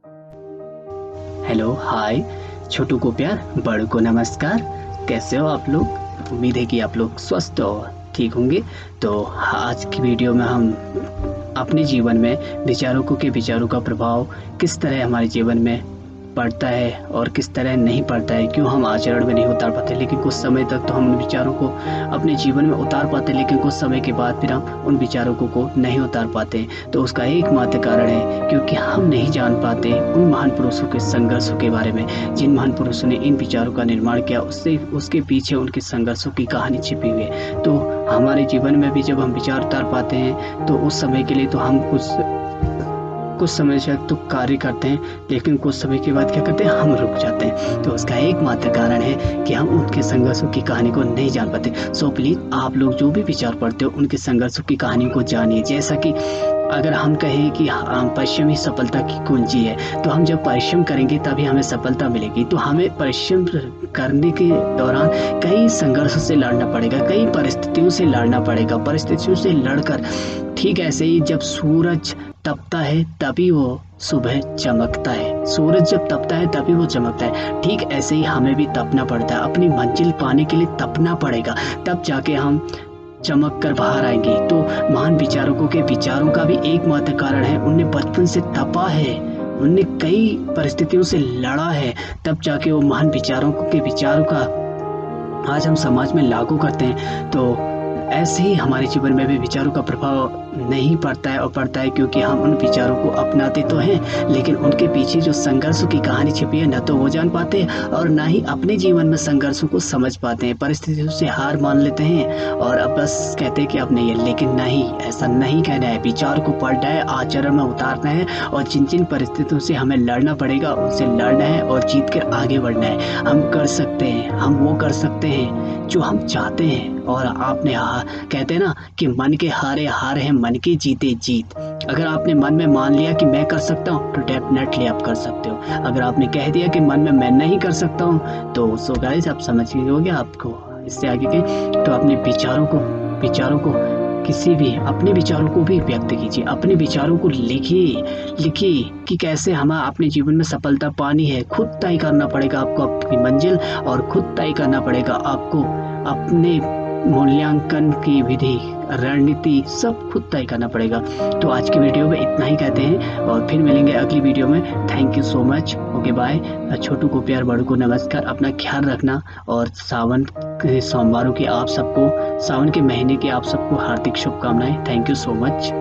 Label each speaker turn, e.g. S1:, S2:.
S1: Hello hi. छोटू को प्यार, बड़ों को नमस्कार। कैसे हो आप लोग? उम्मीद है कि आप लोग स्वस्थ और ठीक होंगे। तो आज की वीडियो में हम अपने जीवन में विचारों का प्रभाव किस तरह हमारे जीवन में पड़ता है और किस तरह नहीं पड़ता है, क्यों हम आचरण में नहीं उतार पाते, लेकिन कुछ समय तक तो हम उन विचारों को अपने जीवन में उतार पाते, लेकिन कुछ समय के बाद फिर हम उन विचारों को नहीं उतार पाते। तो उसका एकमात्र कारण है क्योंकि हम नहीं जान पाते उन महान पुरुषों के संघर्षों के बारे में, जिन महान पुरुषों ने इन विचारों का निर्माण किया, उससे उसके पीछे उनके संघर्षों की कहानी छिपी हुई है। तो हमारे जीवन में भी जब हम विचार उतार पाते हैं तो उस समय के लिए तो हम कुछ समय से तो कार्य करते हैं, लेकिन कुछ समय के बाद क्या करते हैं, हम रुक जाते हैं। तो उसका एकमात्र कारण है कि हम उनके संघर्षों की कहानी को नहीं जान पाते। सो प्लीज आप लोग जो भी विचार पढ़ते हो उनके संघर्षों की कहानी को जानिए। जैसा कि अगर हम कहें कि परिश्रम ही सफलता की कुंजी है, तो हम जब परिश्रम करेंगे तभी हमें सफलता मिलेगी। तो हमें परिश्रम करने के दौरान कई संघर्षों से लड़ना पड़ेगा, कई परिस्थितियों से लड़ना पड़ेगा। परिस्थितियों से लड़कर ठीक ऐसे ही जब सूरज तपता है तभी वो सुबह चमकता है। सूरज जब तपता है तभी वो चमकता है। ठीक ऐसे ही हमें भी तपना पड़ता है, अपनी मंजिल पाने के लिए तपना पड़ेगा, तब जाके हम चमक कर बाहर आएंगे। तो महान विचारकों के विचारों का भी एकमात्र कारण है, उनने बचपन से तपा है, उनने कई परिस्थितियों से लड़ा है, तब जाके वो महान विचारों के विचारों का आज हम समाज में लागू करते हैं। तो ऐसे ही हमारे जीवन में भी विचारों का प्रभाव नहीं पड़ता है, और पड़ता है क्योंकि हम उन विचारों को अपनाते तो हैं, लेकिन उनके पीछे जो संघर्षों की कहानी छिपी है न तो वो जान पाते हैं और ना ही अपने जीवन में संघर्षों को समझ पाते हैं। परिस्थितियों से हार मान लेते हैं और अब बस कहते हैं कि अब नहीं है, लेकिन नहीं, ऐसा नहीं कहना है। विचार को पढ़ना है, आचरण में उतारना है, और जिन जिन परिस्थितियों से हमें लड़ना पड़ेगा उनसे लड़ना है और जीत कर आगे बढ़ना है। हम कर सकते हैं, हम वो कर सकते हैं जो हम चाहते हैं। और आपने कहते हैं ना कि मन के हारे हार है, मन के जीते जीत। अगर आपने मन में मान लिया कि मैं कर सकता हूँ, तो डेफिनेटली आप कर सकते हो। अगर आपने कह दिया कि मन में मैं नहीं कर सकता हूँ, तो सो गाइस आप समझ गए होंगे। आपको इससे आगे के तो अपने विचारों को किसी भी अपने विचारों को भी व्यक्त कीजिए, अपने विचारों को लिखिए कि कैसे हमें अपने जीवन में सफलता पानी है। खुद तय करना पड़ेगा आपको अपनी मंजिल, और खुद तय करना पड़ेगा आपको अपने मूल्यांकन की विधि, रणनीति, सब खुद तय करना पड़ेगा। तो आज की वीडियो में इतना ही कहते हैं और फिर मिलेंगे अगली वीडियो में। Thank you so much. Okay bye. छोटू को प्यार, बड़ों को नमस्कार। अपना ख्याल रखना, और सावन के सोमवारों की आप सबको, सावन के महीने की आप सबको हार्दिक शुभकामनाएं। Thank you so much.